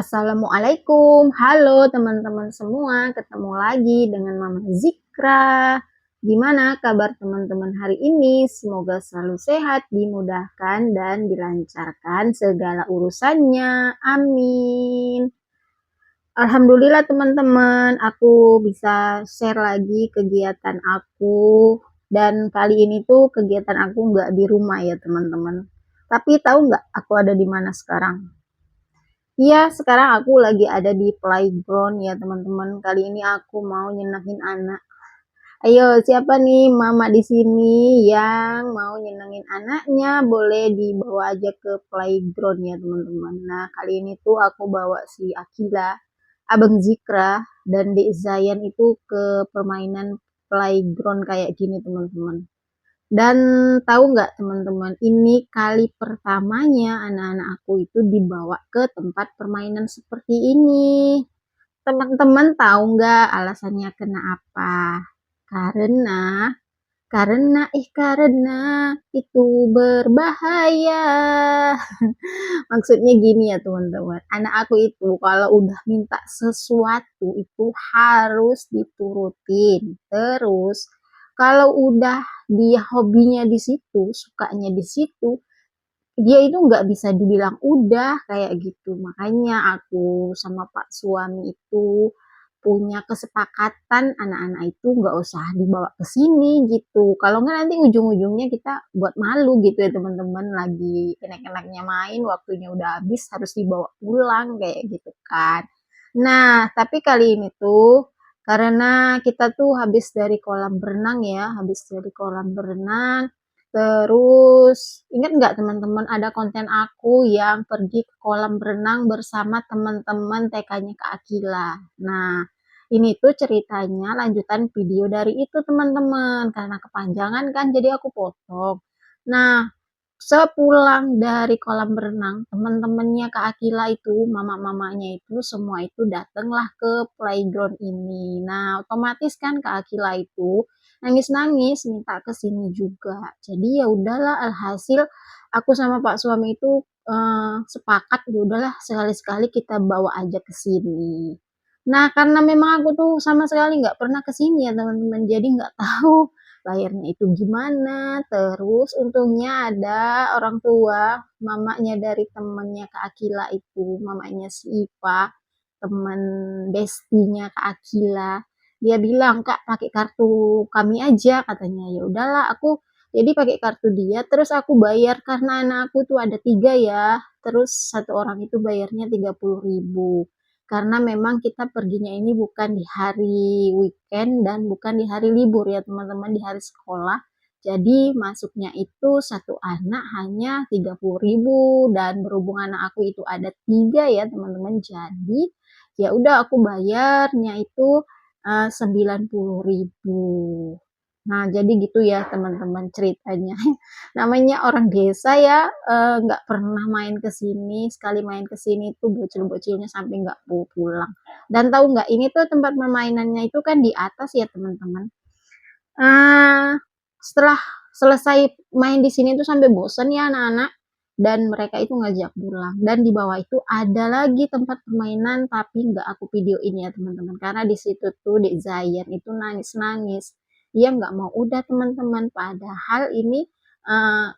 Assalamualaikum, halo teman-teman semua, ketemu lagi dengan Mama Zikra. Gimana kabar teman-teman hari ini? Semoga selalu sehat, dimudahkan, dan dilancarkan segala urusannya. Amin. Alhamdulillah teman-teman, aku bisa share lagi kegiatan aku. Dan kali ini tuh kegiatan aku nggak di rumah ya teman-teman. Tapi tahu nggak aku ada di mana sekarang? Iya, sekarang aku lagi ada di playground ya teman-teman. Kali ini aku mau nyenengin anak. Ayo, siapa nih mama di sini yang mau nyenengin anaknya? Boleh dibawa aja ke playground ya teman-teman. Nah, kali ini tuh aku bawa si Akila, Abang Zikra, dan Dek Zayan itu ke permainan playground kayak gini teman-teman. Dan tahu nggak teman-teman, ini kali pertamanya anak-anak aku itu dibawa ke tempat permainan seperti ini. Teman-teman tahu nggak alasannya kenapa? Karena, karena itu berbahaya. Maksudnya gini ya teman-teman, anak aku itu kalau udah minta sesuatu itu harus diturutin. Terus kalau udah dia hobinya di situ, sukanya di situ, dia itu nggak bisa dibilang udah kayak gitu. Makanya aku sama Pak suami itu punya kesepakatan anak-anak itu nggak usah dibawa ke sini gitu. Kalau nggak nanti ujung-ujungnya kita buat malu gitu ya teman-teman, lagi enak-enaknya main, waktunya udah habis harus dibawa pulang kayak gitu kan. Nah, tapi kali ini tuh karena kita tuh habis dari kolam berenang ya, habis dari kolam berenang. Terus, ingat nggak teman-teman ada konten aku yang pergi ke kolam berenang bersama teman-teman TK-nya Kak Akila. Nah, ini tuh ceritanya lanjutan video dari itu teman-teman. Karena kepanjangan kan jadi aku potong. Nah, sepulang dari kolam berenang, teman-temannya Kak Akila itu, mama-mamanya itu semua itu datanglah ke playground ini. Nah, otomatis kan Kak Akila itu nangis-nangis minta ke sini juga. Jadi ya udahlah, alhasil aku sama Pak suami itu sepakat ya udahlah sekali-sekali kita bawa aja ke sini. Nah, karena memang aku tuh sama sekali nggak pernah ke sini ya teman-teman, jadi nggak tahu bayarnya itu gimana. Terus untungnya ada orang tua, mamanya dari temennya Kak Akila itu, mamanya si Ipa, teman bestinya Kak Akila. Dia bilang, "Kak, pakai kartu kami aja," katanya. Ya udahlah, aku jadi pakai kartu dia, terus aku bayar karena anak aku tuh ada 3 ya. Terus satu orang itu bayarnya 30.000. Karena memang kita perginya ini bukan di hari weekend dan bukan di hari libur ya teman-teman, di hari sekolah. Jadi masuknya itu satu anak hanya 30.000, dan berhubung anak aku itu ada 3 ya teman-teman. Jadi ya udah aku bayarnya itu 90.000. Nah, jadi gitu ya teman-teman ceritanya. Namanya orang desa ya, nggak pernah main ke sini, sekali main ke sini tuh bocil-bocilnya sampai nggak mau pulang. Dan tahu nggak, ini tuh tempat permainannya itu kan di atas ya teman-teman. Setelah selesai main di sini tuh sampai bosan ya anak-anak, dan mereka itu ngajak pulang. Dan di bawah itu ada lagi tempat permainan, tapi nggak aku videoin ya teman-teman, karena di situ tuh Dek Zayan itu nangis-nangis. Dia nggak mau udah teman-teman, padahal ini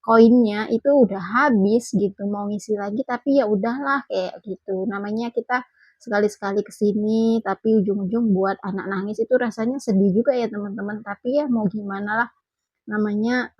koinnya itu udah habis gitu, mau ngisi lagi tapi ya udahlah kayak gitu. Namanya kita sekali-sekali ke sini, tapi ujung-ujung buat anak nangis itu rasanya sedih juga ya teman-teman. Tapi ya mau gimana lah, namanya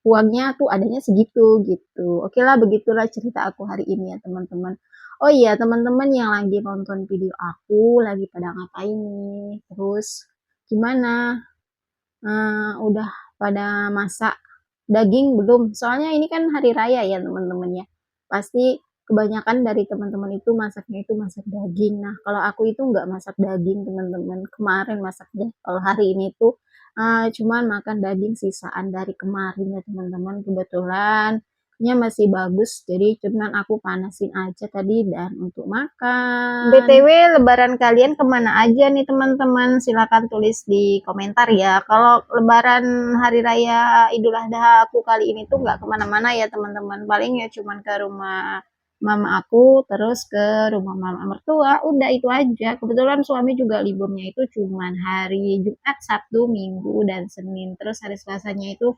uangnya tuh adanya segitu gitu. Oke lah, begitulah cerita aku hari ini ya teman-teman. Oh iya teman-teman yang lagi nonton video aku, lagi pada ngapain nih? Terus gimana? Udah pada masak daging belum? Soalnya ini kan hari raya ya teman-teman ya. Pasti kebanyakan dari teman-teman itu masaknya itu masak daging. Nah, kalau aku itu nggak masak daging teman-teman. Kemarin masaknya. Kalau hari ini tuh cuman makan daging sisaan dari kemarin ya teman-teman. Kebetulan masih bagus, jadi cuman aku panasin aja tadi dan untuk makan. BTW, lebaran kalian kemana aja nih teman-teman? Silahkan tulis di komentar ya. Kalau lebaran hari raya Idul Adha aku kali ini tuh nggak kemana-mana ya teman-teman. Paling ya cuman ke rumah mama aku, terus ke rumah mama mertua, udah itu aja. Kebetulan suami juga liburnya itu cuman hari Jumat, Sabtu, Minggu, dan Senin. Terus hari Selasanya itu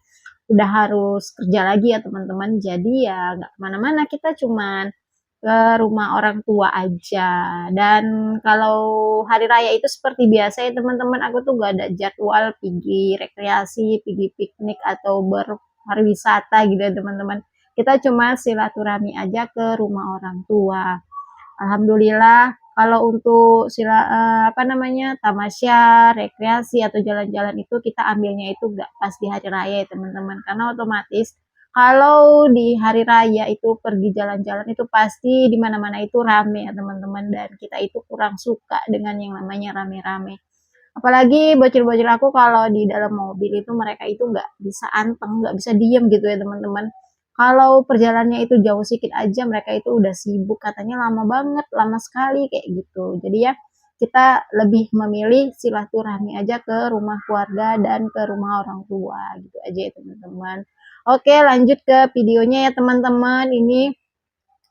udah harus kerja lagi ya teman-teman. Jadi ya nggak kemana-mana, kita cuman ke rumah orang tua aja. Dan kalau hari raya itu seperti biasa ya teman-teman, aku tuh gak ada jadwal pergi rekreasi, pergi piknik atau berpariwisata gitu ya teman-teman. Kita cuma silaturahmi aja ke rumah orang tua. Alhamdulillah kalau untuk apa namanya, tamasya, rekreasi atau jalan-jalan itu kita ambilnya itu gak pas di hari raya ya teman-teman. Karena otomatis kalau di hari raya itu pergi jalan-jalan itu pasti di mana-mana itu rame ya teman-teman, dan kita itu kurang suka dengan yang namanya rame-rame. Apalagi bocil-bocil aku kalau di dalam mobil itu mereka itu nggak bisa anteng, nggak bisa diem gitu ya teman-teman. Kalau perjalanannya itu jauh sedikit aja mereka itu udah sibuk, katanya lama banget, lama sekali kayak gitu. Jadi ya kita lebih memilih silaturahmi aja ke rumah keluarga dan ke rumah orang tua gitu aja ya teman-teman. Oke, lanjut ke videonya ya teman-teman. Ini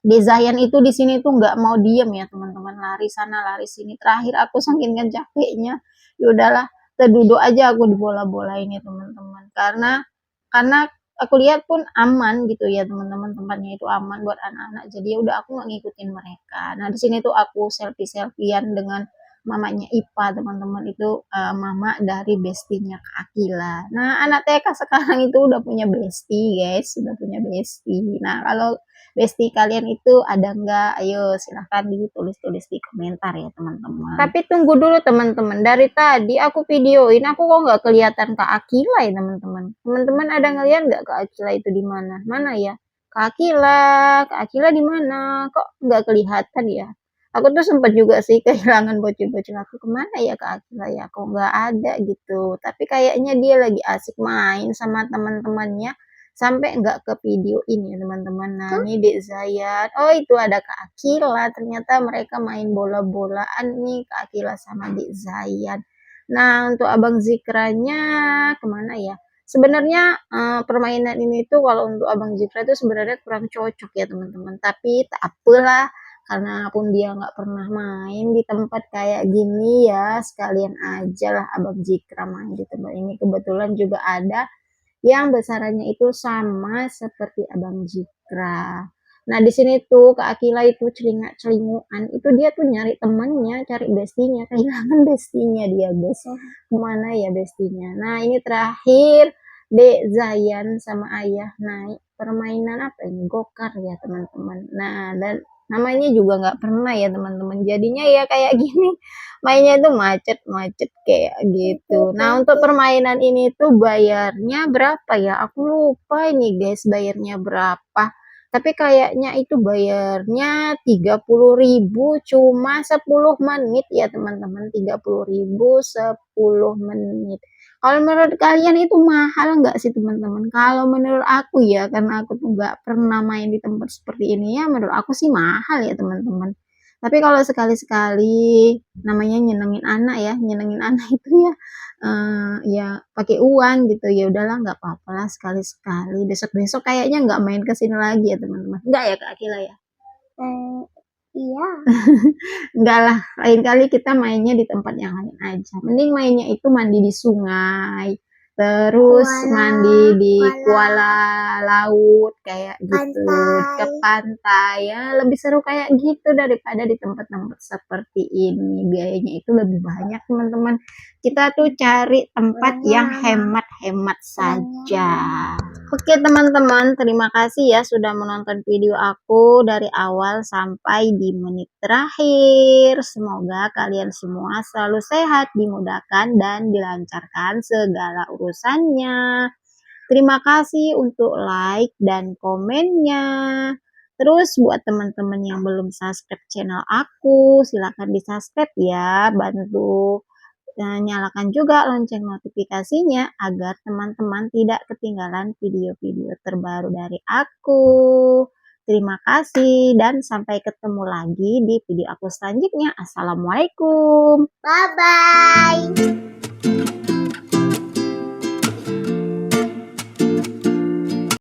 Dezayan itu di sini tuh nggak mau diem ya teman-teman, lari sana lari sini. Terakhir aku saking capeknya, ya udahlah, terduduk aja aku di bola-bolain ya teman-teman. Karena aku lihat pun aman gitu ya teman-teman, tempatnya itu aman buat anak-anak. Jadi ya udah aku nggak ngikutin mereka. Nah di sini tuh aku selfie-selfian dengan mamanya Ipa teman-teman, itu mama dari bestinya Kak Akila. Nah anak TK sekarang itu udah punya besti guys, udah punya besti. Nah kalau besti kalian itu ada nggak? Ayo silahkan ditulis-tulis di komentar ya teman-teman. Tapi tunggu dulu teman-teman, dari tadi aku videoin aku kok nggak kelihatan Kak Akila ya teman-teman. Teman-teman ada ngeliat nggak Kak Akila itu di mana? Mana ya? Kak Akila di mana? Kok nggak kelihatan ya? Aku tuh sempat juga sih kehilangan bocil-bocil aku, kemana ya Kak Akila ya? Kok nggak ada gitu. Tapi kayaknya dia lagi asik main sama teman-temannya sampai nggak ke video ini ya teman-teman. Nah ini Dek Zayan, oh itu ada Kak Akila, ternyata mereka main bola-bolaan nih Kak Akila sama Dek Zayan. Nah untuk Abang Zikranya kemana ya? Sebenarnya permainan ini tuh kalau untuk Abang Zikra itu sebenarnya kurang cocok ya teman-teman, tapi tak apalah, karena pun dia nggak pernah main di tempat kayak gini ya, sekalian aja lah Abang Zikra main di tempat ini. Kebetulan juga ada yang besarannya itu sama seperti Abang Zikra. Nah di sini tuh Kak Akila itu celingak-celingukan, itu dia tuh nyari temannya, cari bestinya, kehilangan bestinya dia guys. Kemana ya bestinya? Nah ini terakhir Dek Zayan sama ayah naik permainan apa ini, gokar ya teman-teman. Nah dan namanya juga nggak pernah ya teman-teman, jadinya ya kayak gini, mainnya itu macet-macet kayak gitu. Nah untuk permainan ini tuh bayarnya berapa ya, aku lupa ini guys bayarnya berapa, tapi kayaknya itu bayarnya 30.000 cuma 10 menit ya teman-teman, 30.000 10 menit. Kalau menurut kalian itu mahal nggak sih teman-teman? Kalau menurut aku ya, karena aku tuh nggak pernah main di tempat seperti ini ya, menurut aku sih mahal ya teman-teman. Tapi kalau sekali-sekali namanya nyenengin anak ya, nyenengin anak itu ya ya pakai uang gitu, ya udahlah nggak apa-apa lah sekali-sekali. Besok-besok kayaknya nggak main ke sini lagi ya teman-teman. Nggak ya Kak Akila ya? Iya. Enggak lah, lain kali kita mainnya di tempat yang lain aja. Mending mainnya itu mandi di sungai, terus mandi di kuala laut kayak gitu, ke pantai ya, lebih seru kayak gitu daripada di tempat-tempat seperti ini. Biayanya itu lebih banyak teman-teman. Kita tuh cari tempat yang hemat-hemat saja. Oke teman-teman, terima kasih ya sudah menonton video aku dari awal sampai di menit terakhir. Semoga kalian semua selalu sehat, dimudahkan, dan dilancarkan segala urusannya. Terima kasih untuk like dan komennya. Terus buat teman-teman yang belum subscribe channel aku, silahkan di subscribe ya, bantu dan nyalakan juga lonceng notifikasinya agar teman-teman tidak ketinggalan video-video terbaru dari aku. Terima kasih dan sampai ketemu lagi di video aku selanjutnya. Assalamualaikum. Bye-bye.